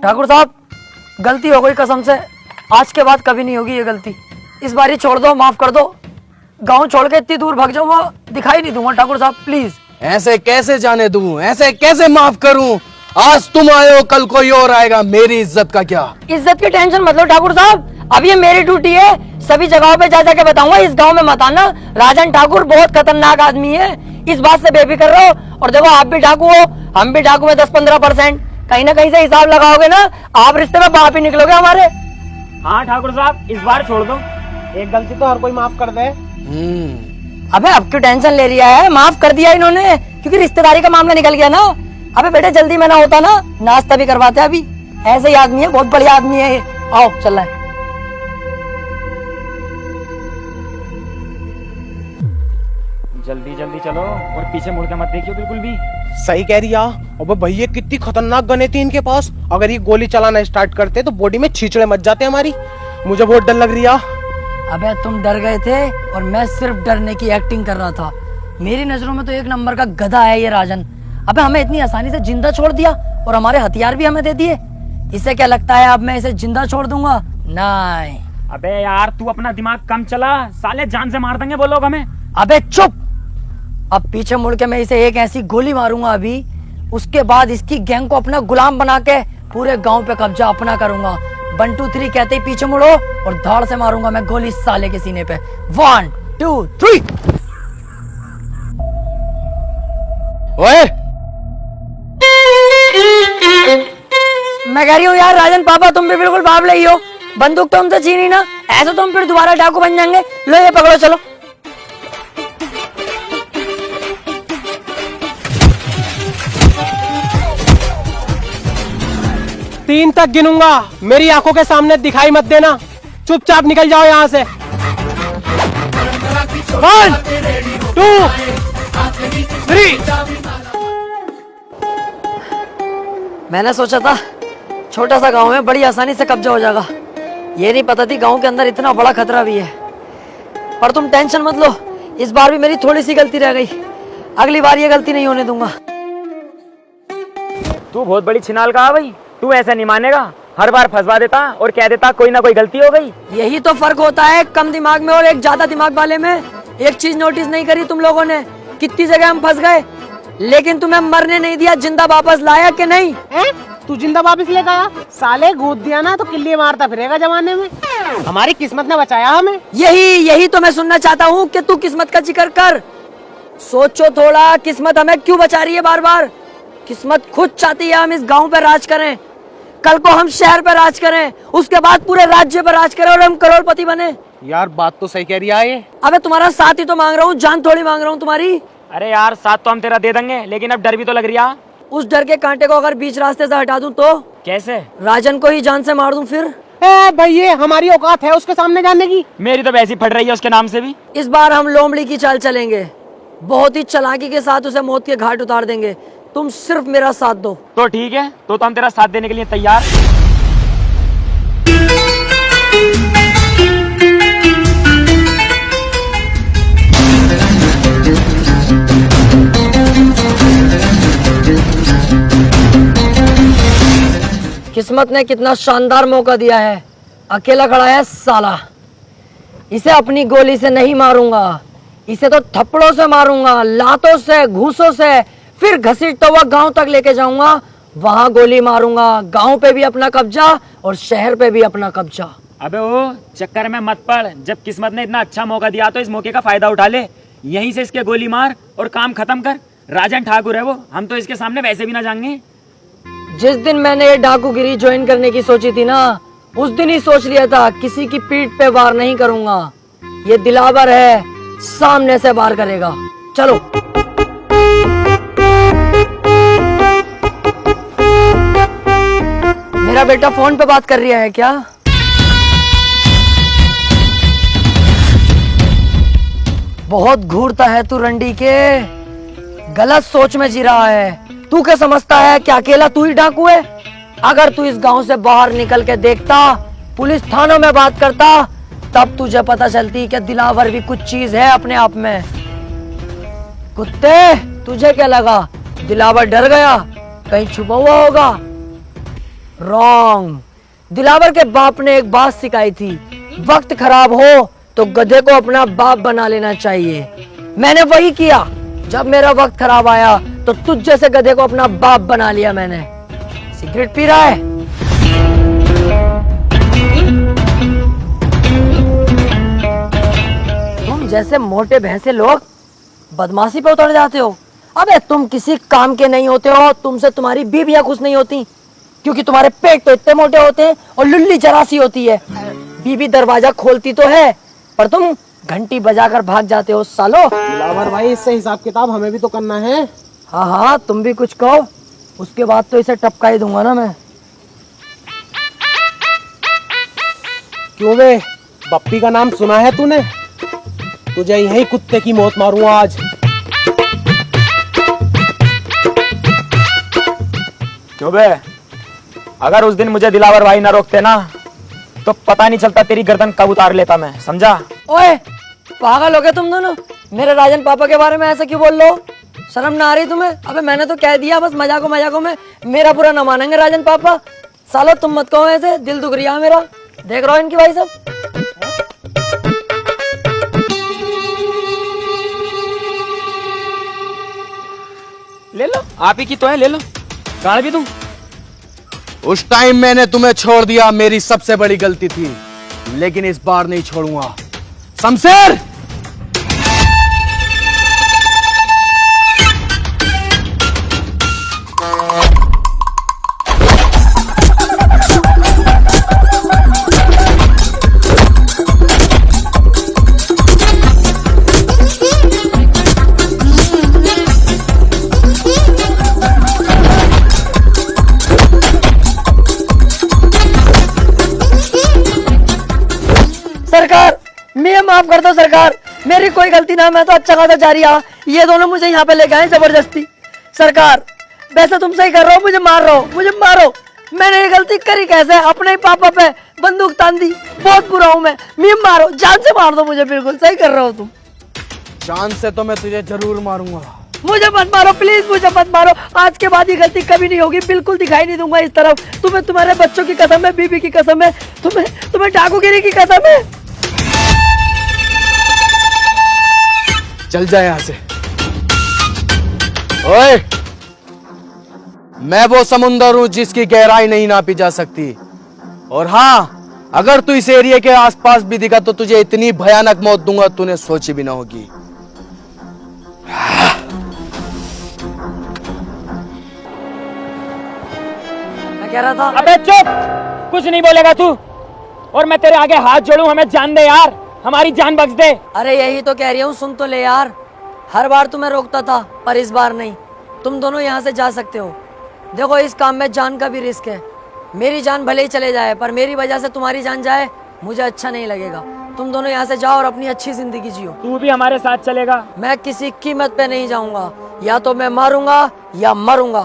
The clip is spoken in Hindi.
ठाकुर साहब, गलती हो गई कसम से, आज के बाद कभी नहीं होगी ये गलती। इस बार ही छोड़ दो, माफ कर दो। गांव छोड़ के इतनी दूर भाग जाऊंगा, दिखाई नहीं दूंगा ठाकुर साहब, प्लीज। ऐसे कैसे जाने दूं, ऐसे कैसे माफ करूं? आज तुम आए हो, कल कोई और आएगा, मेरी इज्जत का क्या? इज्जत की टेंशन मत लो ठाकुर साहब, अब ये मेरी ड्यूटी है, सभी जगहों पे जा जाके बताऊंगा, इस गांव में मत आना, राजन ठाकुर बहुत खतरनाक आदमी है, इस बात से बेफिक्र रहो। और देखो, आप भी डाकू हो, हम भी डाकू में 10-15%, कहीं ना कहीं से हिसाब लगाओगे ना, आप रिश्ते में बाप ही निकलोगे हमारे। हाँ ठाकुर साहब, इस बार छोड़ दो, एक गलती तो हर कोई माफ कर दे। अबे अब क्यों टेंशन ले लिया है, माफ कर दिया इन्होंने, क्योंकि रिश्तेदारी का मामला निकल गया ना। अबे बेटे, जल्दी में ना होता ना, नाश्ता भी करवाते अभी। ऐसे ही आदमी है, बहुत बढ़िया आदमी है ये। आओ चल रहा है। जल्दी जल्दी चलो और पीछे मुड़ के मत देखियो बिल्कुल भी। सही कह रही है। अबे भैया, कितनी खतरनाक गने थी इनके पास, अगर ये गोली चलाना स्टार्ट करते तो बॉडी में छींचड़े मच जाते हमारी। मुझे बहुत डर लग रही है। अबे तुम डर गए थे और मैं सिर्फ डरने की एक्टिंग कर रहा था। मेरी नजरों में तो एक नंबर का गधा है ये राजन। अबे हमें इतनी आसानी से जिंदा छोड़ दिया और हमारे हथियार भी हमें दे दिए। इसे क्या लगता है अब मैं इसे जिंदा छोड़ दूंगा? नहीं। अबे यार, तू अपना दिमाग कम चला, साले जान से मार देंगे वो लोग हमें। अबे चुप, अब पीछे मुड़ के मैं इसे एक ऐसी गोली मारूंगा अभी, उसके बाद इसकी गैंग को अपना गुलाम बना के पूरे गांव पे कब्जा अपना करूंगा। 1 2 3 कहते ही पीछे मुड़ो और धाड़ से मारूंगा मैं गोली साले के सीने पे। 1 2 3। ओए, मैं कह रही हूँ यार राजन पापा, तुम भी बिल्कुल बाबले ही हो, बंदूक तो हमसे छीनी ना, ऐसे तुम फिर दोबारा डाकू बन जाएंगे। लो ये पकड़ो, चलो। तीन तक गिनूंगा, मेरी आंखों के सामने दिखाई मत देना, चुपचाप निकल जाओ यहाँ से। 1 2 3। मैंने सोचा था छोटा सा गांव में बड़ी आसानी से कब्जा हो जाएगा, ये नहीं पता थी गांव के अंदर इतना बड़ा खतरा भी है। पर तुम टेंशन मत लो, इस बार भी मेरी थोड़ी सी गलती रह गई, अगली बार ये गलती नहीं होने दूंगा। तू बहुत बड़ी छिनाल का है भाई, तू ऐसा नहीं मानेगा, हर बार फंसवा देता और कह देता कोई ना कोई गलती हो गई। यही तो फर्क होता है कम दिमाग में और एक ज्यादा दिमाग वाले में। एक चीज नोटिस नहीं करी तुम लोगों ने, कितनी जगह हम फंस गए, लेकिन तुम्हें मरने नहीं दिया, जिंदा वापस लाया कि नहीं? तू जिंदा वापस लेगा? साले गोद दिया ना तो किल्ली मारता फिरेगा जमाने में। हमारी किस्मत ने बचाया हमें। यही तो मैं सुनना चाहता हूँ कि तू किस्मत का जिक्र कर। सोचो थोड़ा, किस्मत हमें क्यों बचा रही है बार बार? किस्मत खुद चाहती है हम इस गांव पे राज करें, कल को हम शहर पे राज करें, उसके बाद पूरे राज्य पे राज करें और हम करोड़पति बने। यार बात तो सही कह रही है ये। अबे तुम्हारा साथ ही तो मांग रहा हूँ, जान थोड़ी मांग रहा हूँ तुम्हारी। अरे यार, साथ तो हम तेरा दे देंगे, लेकिन अब डर भी तो लग रहा। उस डर के कांटे को अगर बीच रास्ते से हटा दूं तो? कैसे? राजन को ही जान से मार दूं फिर? भैया, हमारी औकात है उसके सामने जाने की? मेरी तो वैसी फट रही है उसके नाम से भी। इस बार हम लोमड़ी की चाल चलेंगे, बहुत ही चालाकी के साथ उसे मौत के घाट उतार देंगे। तुम सिर्फ मेरा साथ दो। तो ठीक है, तो हम तेरा साथ देने के लिए तैयार। किस्मत ने कितना शानदार मौका दिया है, अकेला खड़ा है साला। इसे अपनी गोली से नहीं मारूंगा, इसे तो थप्पड़ों से मारूंगा, लातों से, घूसों से, फिर घसीटता हुआ गांव तक लेके जाऊंगा, वहां गोली मारूंगा। गांव पे भी अपना कब्जा और शहर पे भी अपना कब्जा। अबे वो चक्कर में मत पड़, जब किस्मत ने इतना अच्छा मौका दिया तो इस मौके का फायदा उठा ले, यहीं से इसके गोली मार और काम खत्म कर। राजन ठाकुर है वो, हम तो इसके सामने वैसे भी ना जाएंगे। जिस दिन मैंने ये डाकूगिरी ज्वाइन करने की सोची थी ना, उस दिन ही सोच लिया था किसी की पीठ पे वार नहीं करूंगा। ये दिलावर है, सामने से वार करेगा। चलो। मेरा बेटा फोन पे बात कर रहा है क्या? बहुत घूरता है तू रंडी के, गलत सोच में जी रहा है। तू क्या समझता है कि अकेला तू ही डाकू है? अगर तू इस गांव से बाहर निकल के देखता, पुलिस थानों में बात करता, तब तुझे पता चलती कि दिलावर भी कुछ चीज है अपने आप में। कुत्ते, तुझे क्या लगा दिलावर डर गया? कहीं छुपा हुआ होगा? रॉन्ग। दिलावर के बाप ने एक बात सिखाई थी, वक्त खराब हो तो गधे को अपना बाप बना लेना चाहिए। मैंने वही किया। जब मेरा वक्त खराब आया तो तुझ जैसे गधे को अपना बाप बना लिया मैंने। सिगरेट पी रहा है? तुम जैसे मोटे भैंसे लोग बदमाशी पे उतर जाते हो। अबे तुम किसी काम के नहीं होते हो, तुमसे तुम्हारी बीवियां खुश नहीं होती क्योंकि तुम्हारे पेट तो इतने मोटे होते हैं और लुल्ली जरा सी होती है। बीवी दरवाजा खोलती तो है पर तुम घंटी बजाकर भाग जाते हो सालो। दिलावर भाई इससे हिसाब किताब हमें भी तो करना है। हाँ हाँ, तुम भी कुछ कहो, उसके बाद तो इसे टपका ही दूंगा ना मैं। क्यों बे, बप्पी का नाम सुना है तूने? तुझे यही कुत्ते की मौत मारूंगा आज। क्यों बे, अगर उस दिन मुझे दिलावर भाई ना रोकते ना तो पता नहीं चलता तेरी गर्दन कब उतार लेता मैं, समझा? ओए पागल हो गए तुम दोनों? मेरे राजन पापा के बारे में ऐसा क्यों बोल लो? शर्म ना आ रही तुम्हें? अबे मैंने तो कह दिया, बस मजाकों में मेरा बुरा ना मानेंगे राजन पापा। सालो तुम मत कहो ऐसे, दिल दुख रिया मेरा। देख रहा हो इनकी भाई सब। ले लो, आप ही की तो है, ले लो। गाड़ भी दूं? उस टाइम मैंने तुम्हें छोड़ दिया, मेरी सबसे बड़ी गलती थी, लेकिन इस बार नहीं छोड़ूंगा। शमशेर, सरकार मैं माफ कर दो सरकार, मेरी कोई गलती ना, मैं तो अच्छा खासा जा रहा। ये दोनों मुझे यहाँ पे लेके आए जबरदस्ती। सरकार वैसे तुम सही कर रहे हो, मुझे मार रहे हो, मुझे मारो। मैंने ये गलती करी कैसे? अपने ही पापा पे बंदूक तान दी। बहुत बुरा हूँ मैं, मारो, जान से मार दो मुझे। बिल्कुल सही कर रहे हो तुम। जान से तो मैं तुझे जरूर मारूंगा। मुझे मत मारो प्लीज, मुझे मत मारो। आज के बाद ये गलती कभी नहीं होगी, बिल्कुल दिखाई नहीं दूंगा इस तरफ। तुम्हें तुम्हारे बच्चों की कसम है, बीबी की कसम है, तुम्हें डाकूगिरी की कसम है। चल जाए यहां से। ओए, मैं वो समुंदर हूं जिसकी गहराई नहीं नापी जा सकती। और हाँ, अगर तू इस एरिया के आसपास भी दिखा तो तुझे इतनी भयानक मौत दूंगा तूने सोची भी ना होगी। मैं कह रहा था। अबे चुप, कुछ नहीं बोलेगा तू। और मैं तेरे आगे हाथ जोड़ूं, हमें जान दे यार, हमारी जान बख्श दे। अरे यही तो कह रही हूँ, सुन तो ले यार। हर बार तुम्हें रोकता था पर इस बार नहीं। तुम दोनों यहाँ से जा सकते हो। देखो इस काम में जान का भी रिस्क है। मेरी जान भले ही चले जाए पर मेरी वजह से तुम्हारी जान जाए मुझे अच्छा नहीं लगेगा। तुम दोनों यहाँ से जाओ और अपनी अच्छी जिंदगी जियो। तू भी हमारे साथ चलेगा? मैं किसी कीमत पे नहीं जाऊंगा, या तो मैं मारूंगा या मरूंगा।